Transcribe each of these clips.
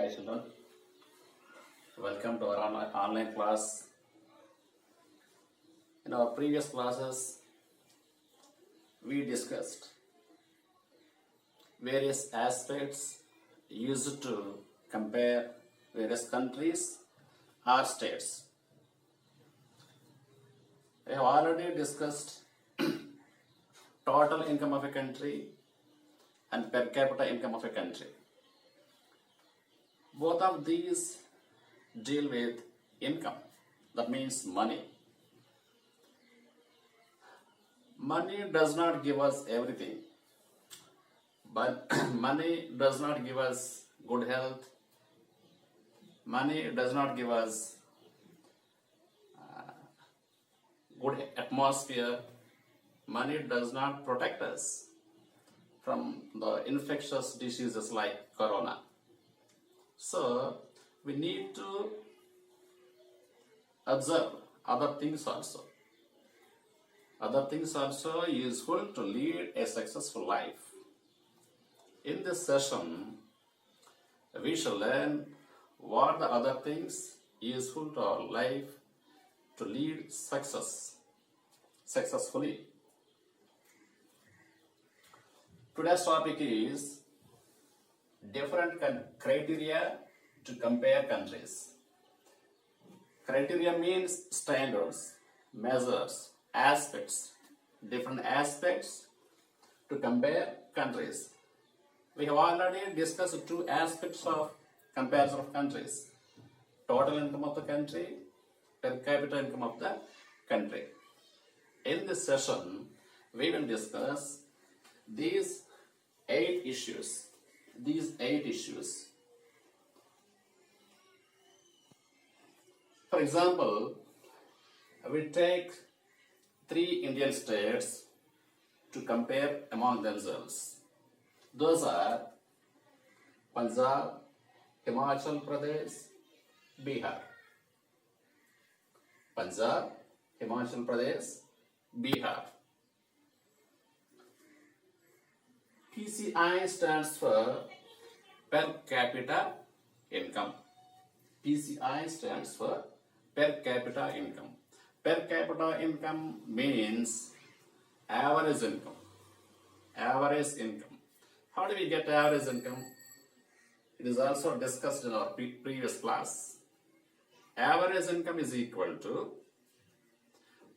Hi children, welcome to our online class. In our previous classes, we discussed various aspects used to compare various countries or states. We have already discussed total income of a country and per capita income of a country. Both of these deal with income, that means money. Money does not give us everything, but money does not give us good health. Money does not give us good atmosphere. Money does not protect us from the infectious diseases like corona. So we need to observe other things also. Other things also useful to lead a successful life. In this session, we shall learn what the other things useful to our life to lead successfully. Today's topic is different criteria to compare countries. Criteria means standards, measures, aspects, different aspects to compare countries. We have already discussed two aspects of comparison of countries: total income of the country, per capita income of the country. In this session, we will discuss these eight issues. For example, we take three Indian states to compare among themselves. Those are Punjab, Himachal Pradesh, Bihar. Punjab, Himachal Pradesh, Bihar. PCI stands for per capita income. PCI stands for per capita income. Per capita income means average income. Average income. How do we get average income? It is also discussed in our previous class. Average income is equal to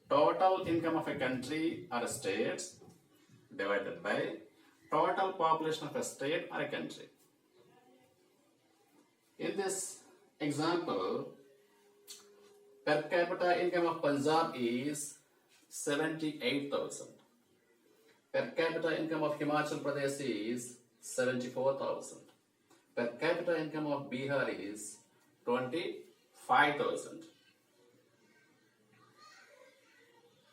total income of a country or a state divided by total population of a state or a country. In this example, per capita income of Punjab is 78,000. Per capita income of Himachal Pradesh is 74,000. Per capita income of Bihar is 25,000.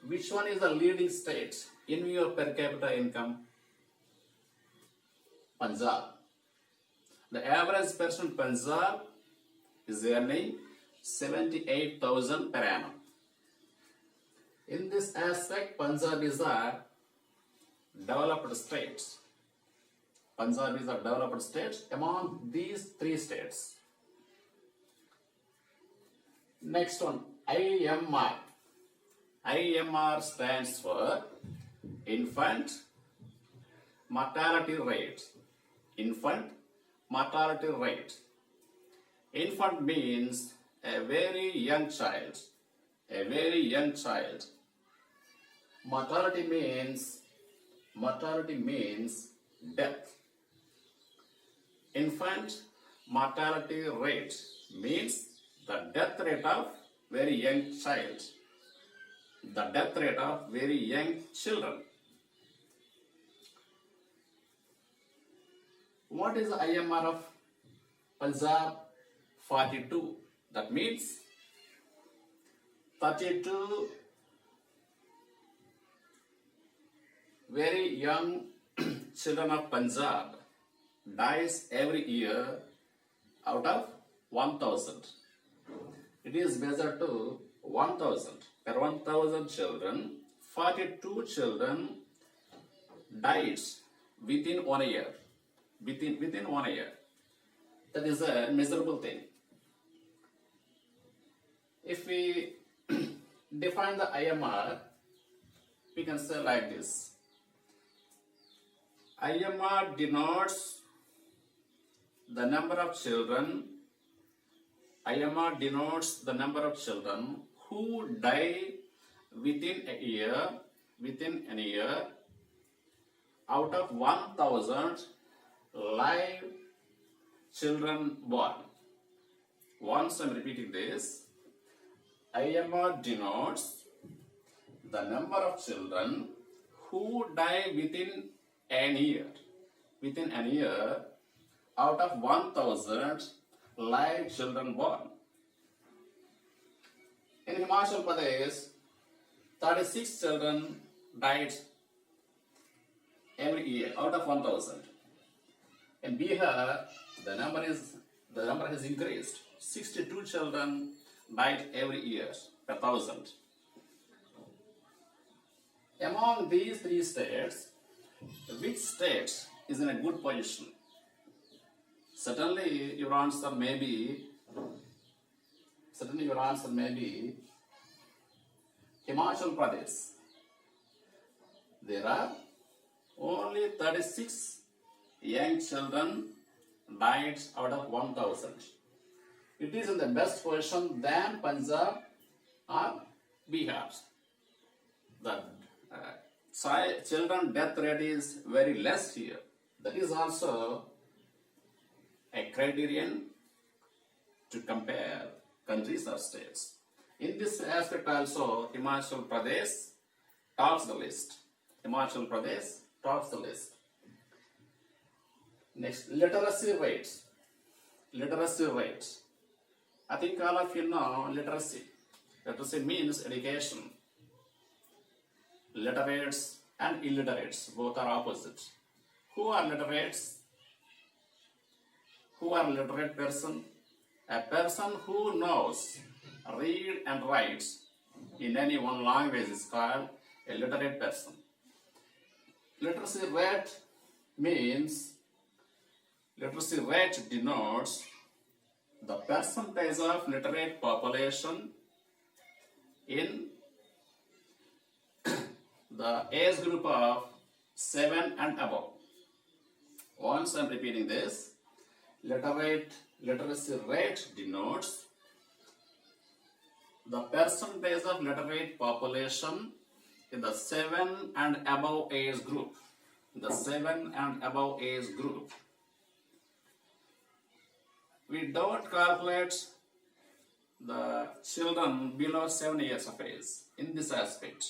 Which one is the leading state in view of per capita income? Punjab. The average person in Punjab is earning 78,000 per annum. In this aspect, Punjab is a developed state. Punjab is a developed state among these three states. Next one, I.M.R. I.M.R stands for infant mortality rate. Infant mortality rate. Infant means a very young child. A very young child. Mortality means death. Infant mortality rate means the death rate of very young child. The death rate of very young children. What is the I.M.R of Punjab? 42. That means 32 very young children of Punjab dies every year out of 1,000. It is measured to 1,000. Per 1,000 children, 42 children dies within 1 year. Within 1 year. That is a miserable thing. If we define the I.M.R, we can say like this. I.M.R denotes the number of children. I.M.R denotes the number of children who die within a year, out of 1,000 live children born. Once I'm repeating this, I.M.R denotes the number of children who die within an year, out of 1,000 live children born. In Himachal Pradesh, 36 children died every year out of 1,000. In Bihar, the number has increased. 62 children died every year per 1,000. Among these three states, which state is in a good position? Certainly your answer may be Himachal Pradesh. There are only 36 young children died out of 1,000. It is in the best position than Punjab or Bihar. The children death rate is very less here. That is also a criterion to compare countries or states. In this aspect also, Himachal Pradesh tops the list. Next, literacy rates. I think all of you know literacy. Literacy means education. Literates and illiterates, both are opposites. Who are literates? Who are literate person? A person who knows, read and writes in any one language is called a literate person. Literacy rate denotes the percentage of literate population in the age group of 7 and above. Once I'm repeating this, literacy rate denotes the percentage of literate population in the 7 and above age group. We don't calculate the children below 7 years of age in this aspect.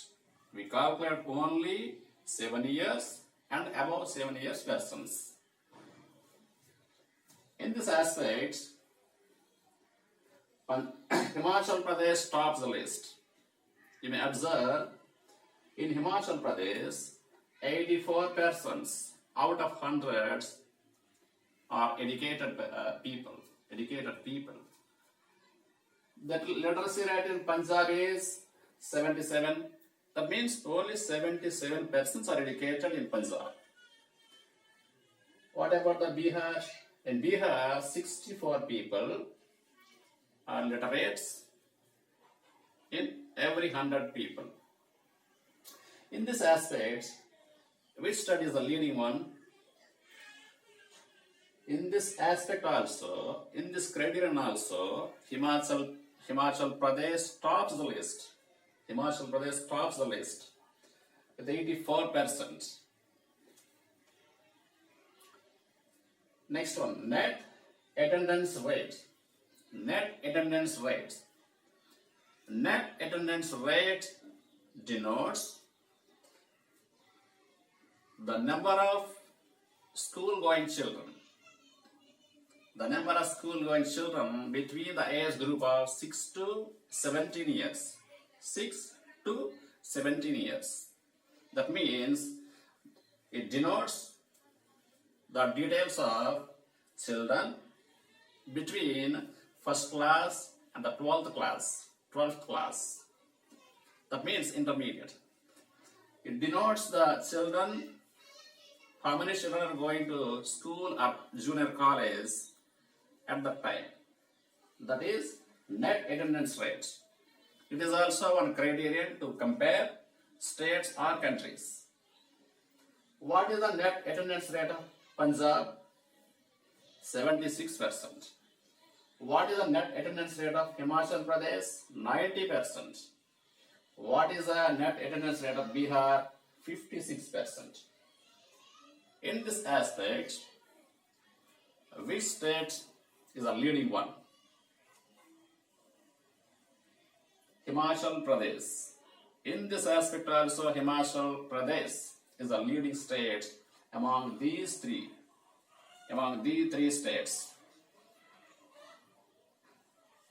We calculate only 7 years and above 7 years persons. In this aspect, Himachal Pradesh tops the list. You may observe, in Himachal Pradesh, 84 persons out of hundreds are educated people. That literacy rate in Punjab is 77. That means only 77 persons are educated in Punjab. What about the Bihar? In Bihar, 64 people are literates in every 100 people. In this aspect, which study is the leading one? In this aspect also, in this criterion also, Himachal Pradesh tops the list. With 84%. Next one, net attendance rate. Net attendance rate denotes the number of school-going children. Between the age group of 6 to 17 years. That means it denotes the details of children between first class and the 12th class. That means intermediate. It denotes the children, how many children are going to school or junior college at that time. That is net attendance rate. It is also one criterion to compare states or countries. What is the net attendance rate of Punjab? 76%. What is the net attendance rate of Himachal Pradesh? 90%. What is the net attendance rate of Bihar? 56%. In this aspect, which state is the leading one? Himachal Pradesh. In this aspect also, Himachal Pradesh is the leading state among these three states.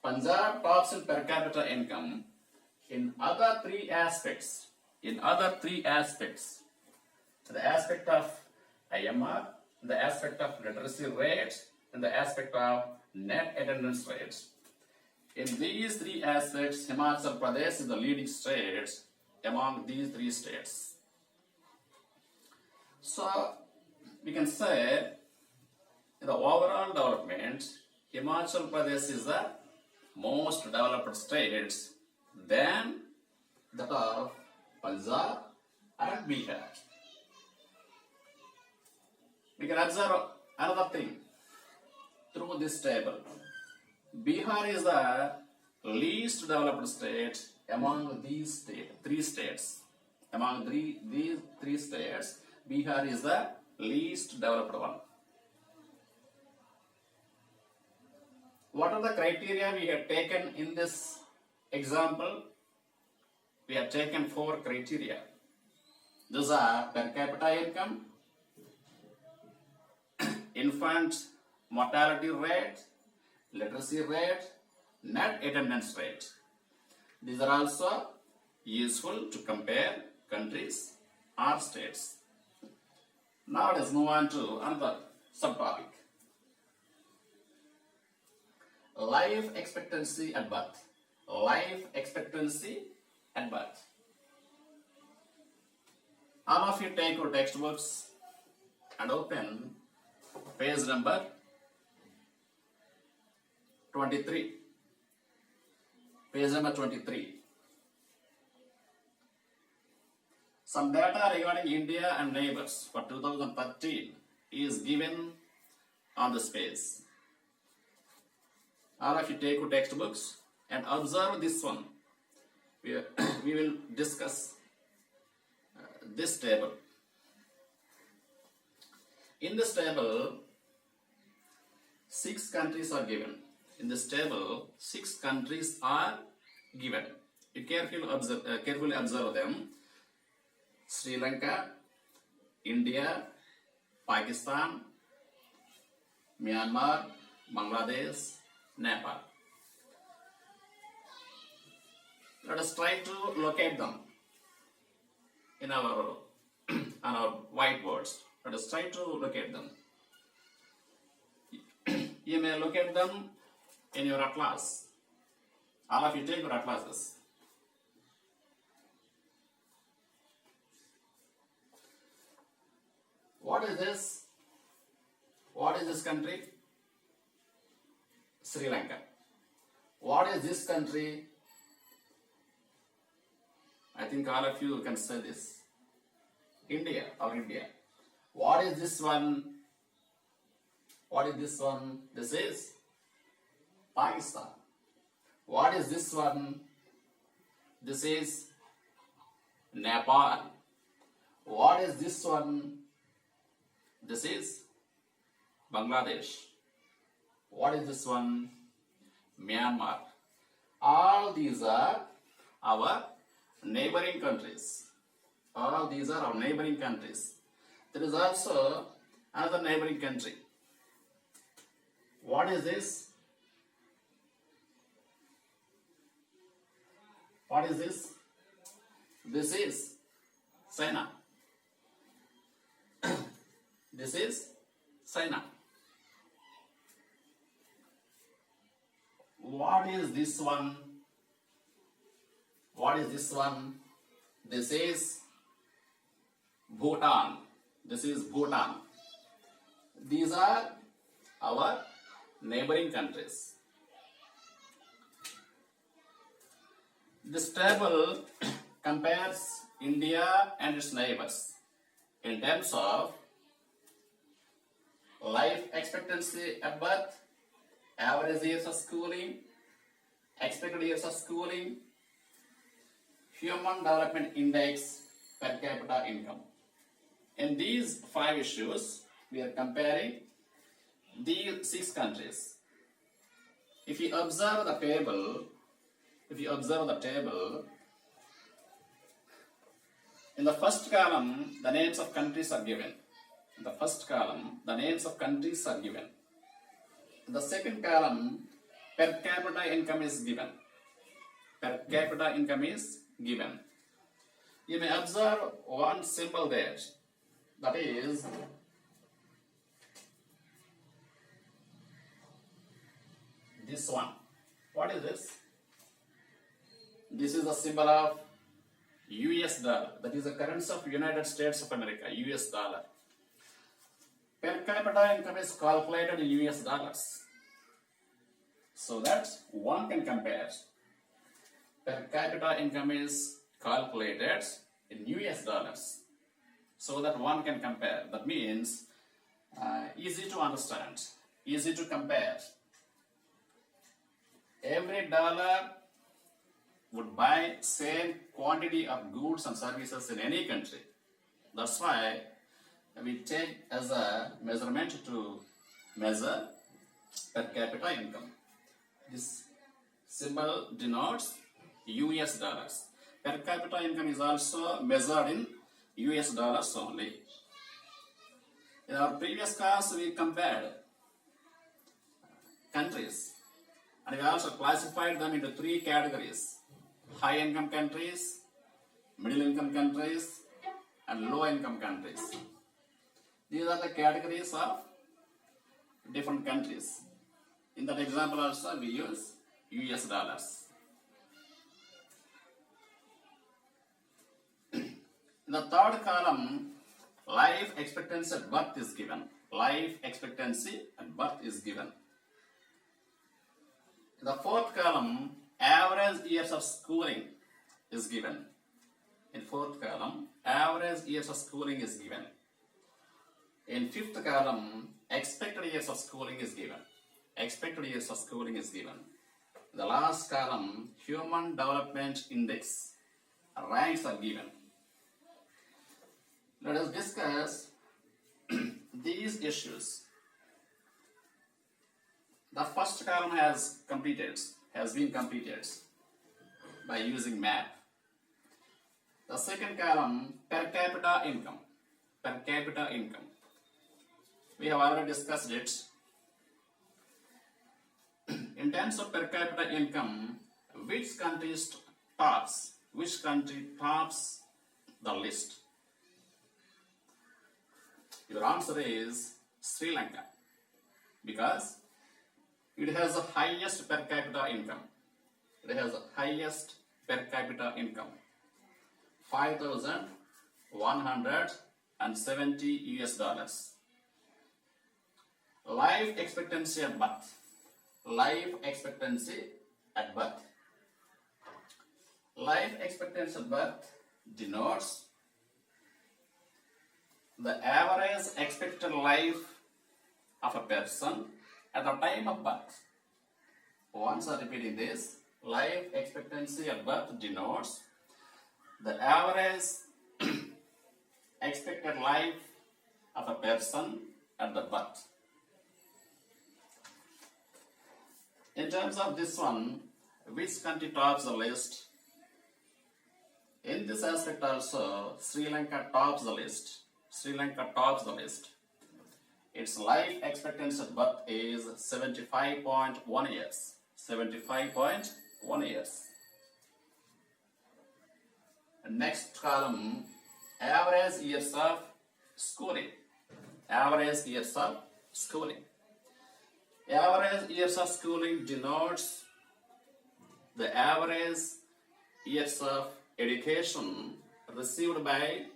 Punjab tops in per capita income in other three aspects. The aspect of I.M.R, the aspect of literacy rate, and the aspect of net attendance rate. In these three aspects, Himachal Pradesh is the leading state among these three states. So, we can say, in the overall development, Himachal Pradesh is the most developed state than that of Punjab and Bihar. We can observe another thing through this table. Bihar is the least developed state among these three states. Among these three states, Bihar is the least developed one. What are the criteria we have taken in this example? We have taken 4 criteria. Those are per capita income, infant mortality rate, literacy rate, net attendance rate. These are also useful to compare countries or states. Now let's move on to another subtopic. Life expectancy at birth. Life expectancy at birth. All of you take your textbooks and open page number 23. Page number 23. Some data regarding India and neighbors for 2013 is given on this page. All of you take your textbooks and observe this one. We will discuss this table. In this table, 6 countries are given. In this table, 6 countries are given. You carefully observe them. Sri Lanka, India, Pakistan, Myanmar, Bangladesh, Nepal. Let us try to locate them in our on our whiteboards. Let us try to locate them. You may locate them in your atlas. All of you take your atlases. What is this? What is this country? Sri Lanka. What is this country? I think all of you can say this. India or India. What is this one? What is this one? This is Pakistan. What is this one? This is Nepal. What is this one? This is Bangladesh. What is this one? Myanmar. All these are our neighboring countries. All these are our neighboring countries. There is also another neighboring country. What is this? What is this? This is China. This is China. What is this one? What is this one? This is Bhutan. This is Bhutan. These are our neighboring countries. This table compares India and its neighbors in terms of life expectancy at birth, average years of schooling, expected years of schooling, Human Development Index, per capita income. In these 5 issues, we are comparing these 6 countries. If you observe the table, in the first column, the names of countries are given. In the first column, the names of countries are given. In the second column, per capita income is given. Per capita income is given. You may observe one symbol there. That is this one. What is this? This is the symbol of U.S. dollar. That is the currency of United States of America, U.S. dollar. Per capita income is calculated in U.S. dollars. So that one can compare. Per capita income is calculated in U.S. dollars. So that one can compare. That means easy to understand, easy to compare. Every dollar would buy same quantity of goods and services in any country. That's why we take as a measurement to measure per capita income. This symbol denotes US dollars. Per capita income is also measured in US dollars only. In our previous class, we compared countries and we also classified them into 3 categories: high income countries, middle income countries, and low income countries. These are the categories of different countries. In that example also we use US dollars. In the third column, life expectancy at birth is given. Life expectancy at birth is given. In the fourth column, average years of schooling is given. In fourth column, average years of schooling is given. In fifth column, expected years of schooling is given. Expected years of schooling is given. In the last column, Human Development Index ranks are given. Let us discuss these issues. The first column has been completed by using map. The second column, per capita income. Per capita income. We have already discussed it. In terms of per capita income, which country tops the list? Your answer is Sri Lanka, because it has the highest per capita income. It has the highest per capita income, 5,170 US dollars. Life expectancy at birth. Life expectancy at birth. Life expectancy at birth denotes the average expected life of a person at the time of birth. Once I repeating this, life expectancy at birth denotes the average expected life of a person at the birth. In terms of this one, which country tops the list? In this aspect also, Sri Lanka tops the list. Sri Lanka tops the list. Its life expectancy at birth is 75.1 years. 75.1 years. Next column, average years of schooling. Average years of schooling. Average years of schooling denotes the average years of education received by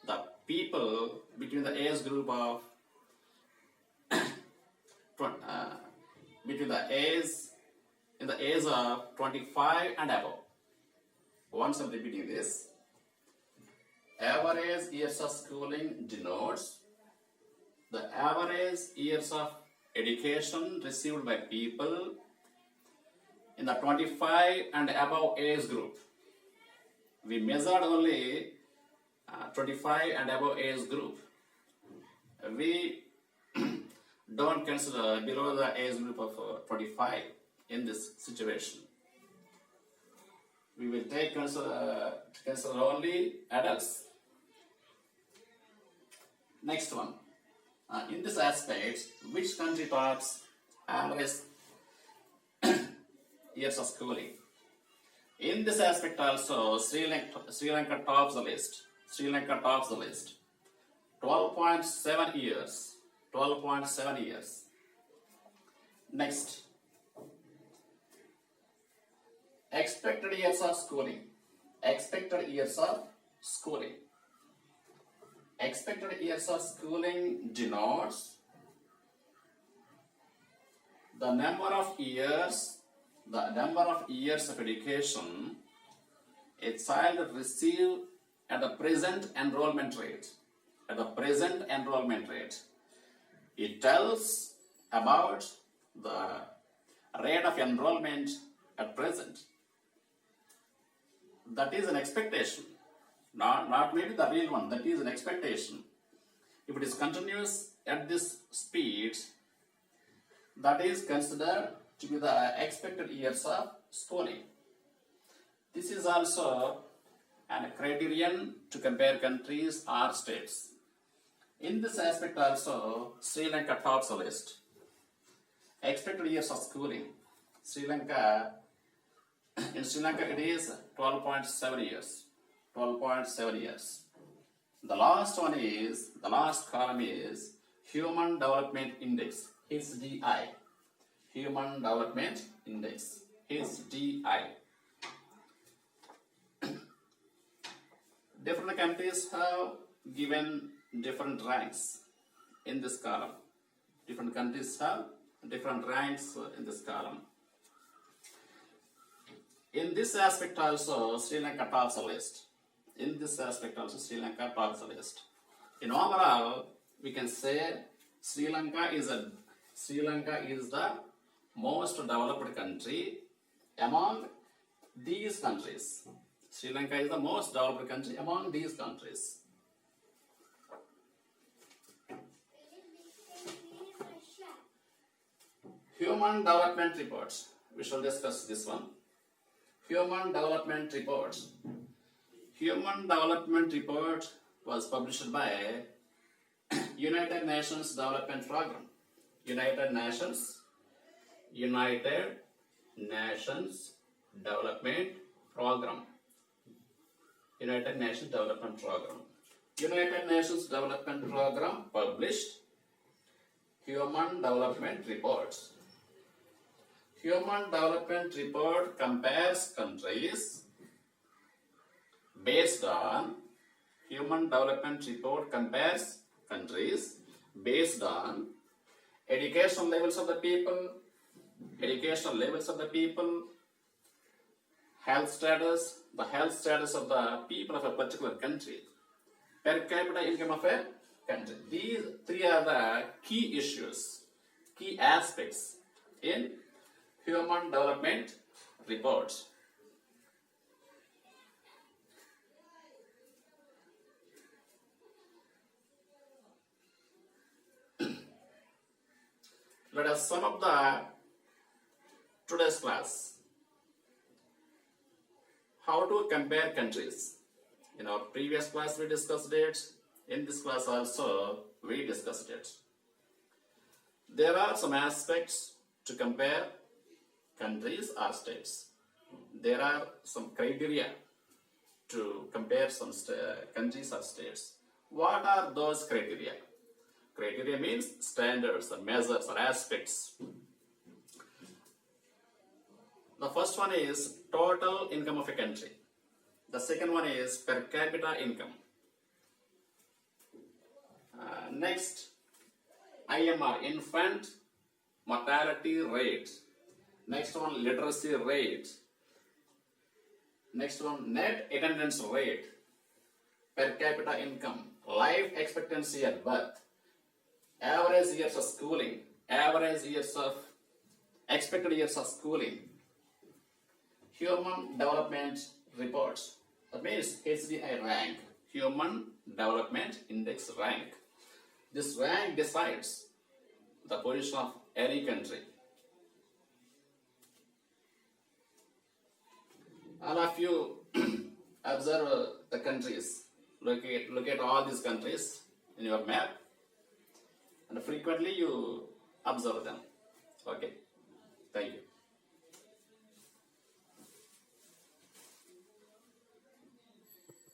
the people between the age group of between the age in the age of 25 and above. Once I'm repeating this, average years of schooling denotes the average years of education received by people in the 25 and above age group. We measured only 25 and above age group. We don't consider below the age group of 25 in this situation. We will consider only adults. Next one. In this aspect, which country tops average years of schooling? In this aspect also, Sri Lanka tops the list. Sri Lanka tops the list. 12.7 years. 12.7 years. Next. Expected years of schooling. Expected years of schooling. Expected years of schooling denotes the number of years of education a child receive at the present enrollment rate. At the present enrollment rate. It tells about the rate of enrollment at present. That is an expectation. Not maybe the real one. That is an expectation. If it is continuous at this speed, that is considered to be the expected years of schooling. This is also a criterion to compare countries or states. In this aspect also, Sri Lanka tops the list. Expected years of schooling. In Sri Lanka it is 12.7 years. 12.7 years. The last column is Human Development Index, HDI. Human Development Index, HDI. Different countries have given different ranks in this column. Different countries have different ranks in this column. In this aspect also, Sri Lanka tops the list. In this aspect also, Sri Lanka tops the list. In overall, we can say Sri Lanka is the most developed country among these countries. Sri Lanka is the most developed country among these countries. Human Development Reports. We shall discuss this one. Human Development Reports. Human Development Report was published by United Nations Development Program. United Nations Development Program. United Nations Development Program. United Nations Development Program published Human Development Reports. Human Development Report compares countries based on Human Development Report compares countries based on education levels of the people, health status, the health status of the people of a particular country, per capita income of a country. These three are the key issues, key aspects in Human Development Reports. Let us sum up today's class. How to compare countries. In our previous class we discussed it. In this class also we discussed it. There are some aspects to compare countries or states. There are some criteria to compare some countries or states. What are those criteria? Criteria means standards or measures or aspects. The first one is total income of a country. The second one is per capita income. Next, I.M.R, infant mortality rate. Next one, literacy rate. Next one, net attendance rate. Per capita income. Life expectancy at birth. Average years of schooling. Average years of expected years of schooling. Human development reports. That means HDI rank. Human Development Index rank. This rank decides the position of any country. All of you observe the countries. Look at all these countries in your map, and frequently you observe them. Okay, thank you.